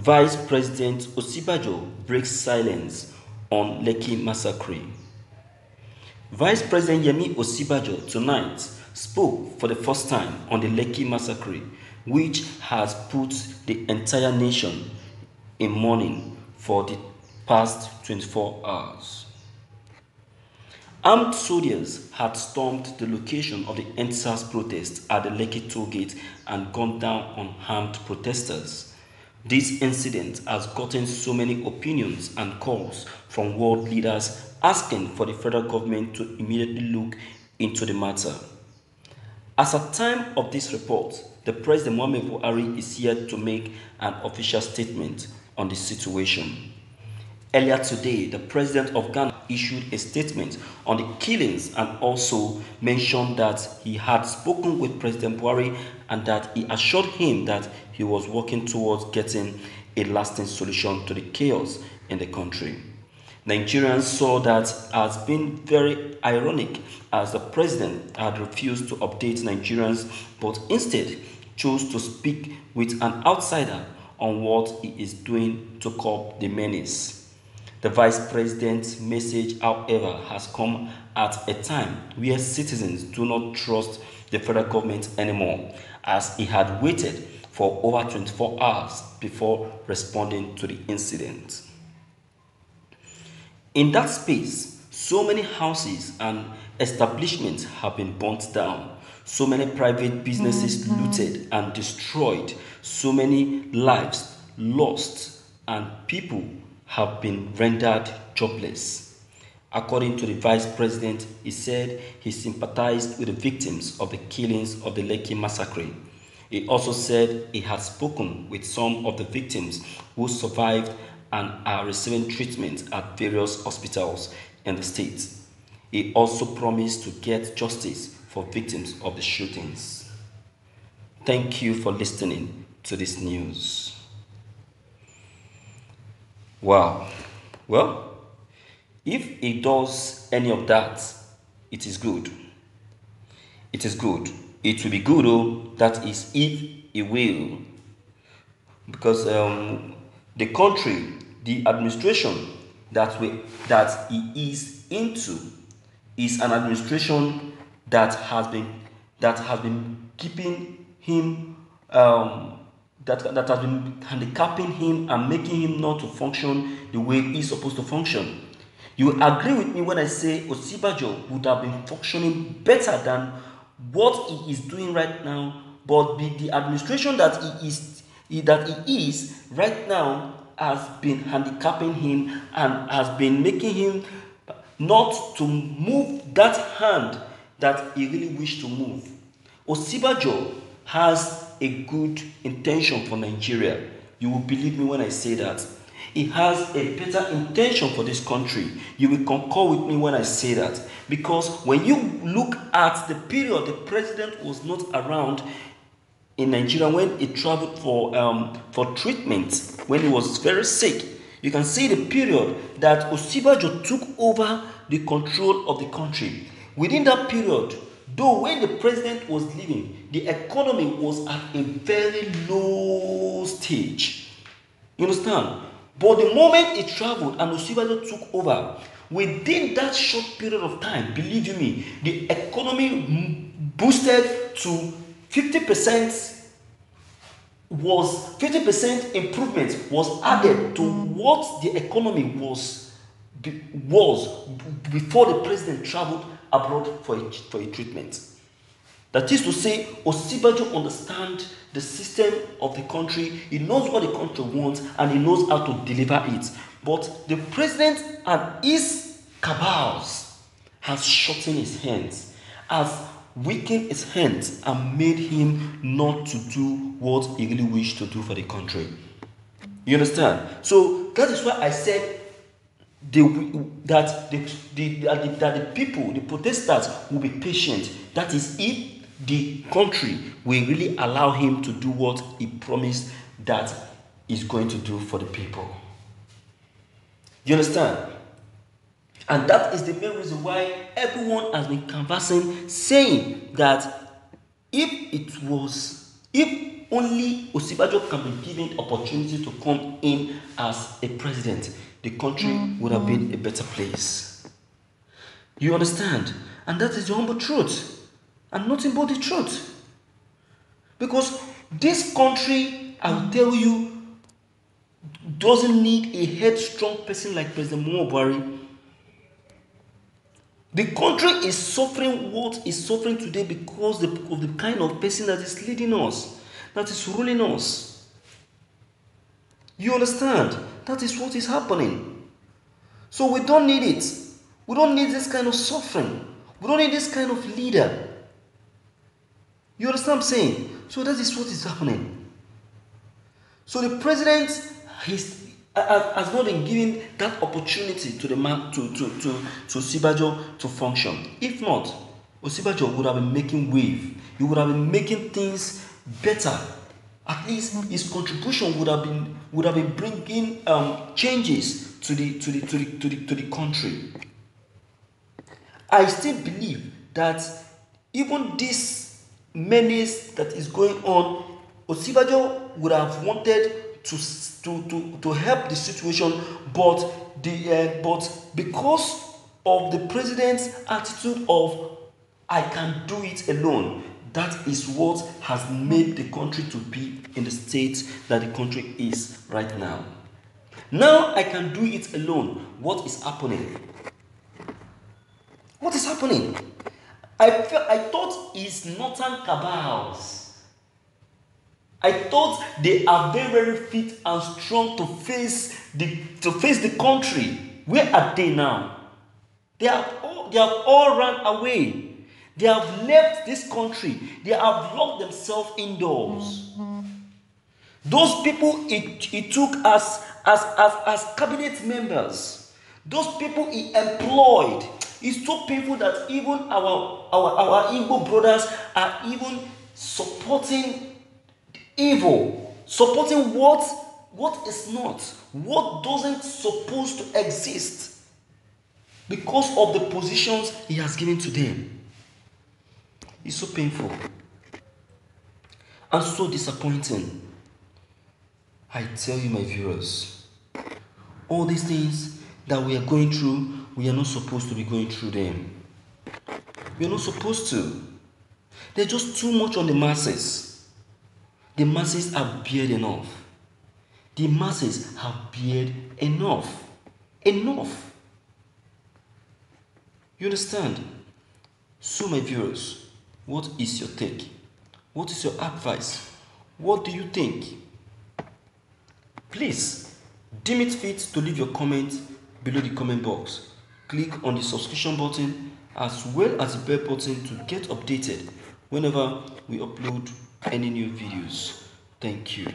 Vice President Osibajo breaks silence on Lekki massacre. Vice President Yemi Osibajo tonight spoke for the first time on the Lekki massacre, which has put the entire nation in mourning for the past 24 hours. Armed soldiers had stormed the location of the EndSARS protest at the Lekki toll gate and gunned down on armed protesters. This incident has gotten so many opinions and calls from world leaders asking for the federal government to immediately look into the matter. As at time of this report, the President Muhammadu Buhari is yet to make an official statement on the situation. Earlier today, the President of Ghana issued a statement on the killings and also mentioned that he had spoken with President Buhari and that he assured him that he was working towards getting a lasting solution to the chaos in the country. Nigerians saw that as being very ironic, as the president had refused to update Nigerians but instead chose to speak with an outsider on what he is doing to curb the menace. The vice president's message, however, has come at a time where citizens do not trust the federal government anymore, as he had waited for over 24 hours before responding to the incident. In that space, so many houses and establishments have been burnt down, so many private businesses looted and destroyed, so many lives lost, and people have been rendered jobless. According to the vice president, he said he sympathized with the victims of the killings of the Lekki massacre. He also said he had spoken with some of the victims who survived and are receiving treatment at various hospitals in the state. He also promised to get justice for victims of the shootings. Thank you for listening to this news. Wow. Well, if he does any of that, it is good. It is good. It will be good, oh, that is if he will. Because the country, the administration that he is into is an administration that has been keeping him that has been handicapping him and making him not to function the way he's supposed to function. You will agree with me when I say Osibajo would have been functioning better than what he is doing right now, but the administration that he is right now has been handicapping him and has been making him not to move that hand that he really wished to move. Osibajo has a good intention for Nigeria. You will believe me when I say that. He has a better intention for this country. You will concur with me when I say that. Because when you look at the period the president was not around in Nigeria when he traveled for treatment, when he was very sick, you can see the period that Osibajo took over the control of the country. Within that period, though when the president was leaving, the economy was at a very low stage. You understand? But the moment he traveled and Osibajo took over, within that short period of time, believe you me, the economy boosted to 50%. 50% improvement was added to what the economy was before the president traveled abroad for a treatment. That is to say, Osibajo understands the system of the country, he knows what the country wants, and he knows how to deliver it. But the president and his cabals has shortened his hands, has weakened his hands, and made him not to do what he really wished to do for the country. You understand? So that is why I said that the people, the protesters, will be patient. That is, if the country will really allow him to do what he promised that he's going to do for the people. You understand? And that is the main reason why everyone has been canvassing, saying that if only Osibajo can be given opportunity to come in as a president, the country would have been a better place. You understand? And that is the humble truth, and nothing but the truth. Because this country, I'll tell you, doesn't need a headstrong person like President Muhammadu Buhari. The country is suffering what is suffering today because of the kind of person that is leading us, that is ruling us. You understand? That is what is happening. So we don't need it. We don't need this kind of suffering. We don't need this kind of leader. You understand what I'm saying? So that is what is happening. So the president has not been given that opportunity to the man to Osibajo to function. If not, Osibajo would have been making wave. He would have been making things better. At least his contribution would have been bringing changes to the country. I still believe that even this menace that is going on, Osibajo would have wanted to help the situation, but because of the president's attitude of I can do it alone, that is what has made the country to be in the state that the country is right now. Now I can do it alone. What is happening? What is happening? I thought it's northern cabals. I thought they are very, very fit and strong to face the country. Where are they now? They have all run away. They have left this country. They have locked themselves indoors. Those people he took as cabinet members, those people he employed. It's so painful that even our Igbo brothers are even supporting evil, supporting what is not, what doesn't supposed to exist, because of the positions he has given to them. It's so painful and so disappointing. I tell you, my viewers, all these things that we are going through, we are not supposed to be going through them. We are not supposed to. They're just too much on the masses. The masses have bared enough. The masses have bared enough. Enough. You understand? So, my viewers, what is your take? What is your advice? What do you think? Please deem it fit to leave your comment below the comment box. Click on the subscription button as well as the bell button to get updated whenever we upload any new videos. Thank you.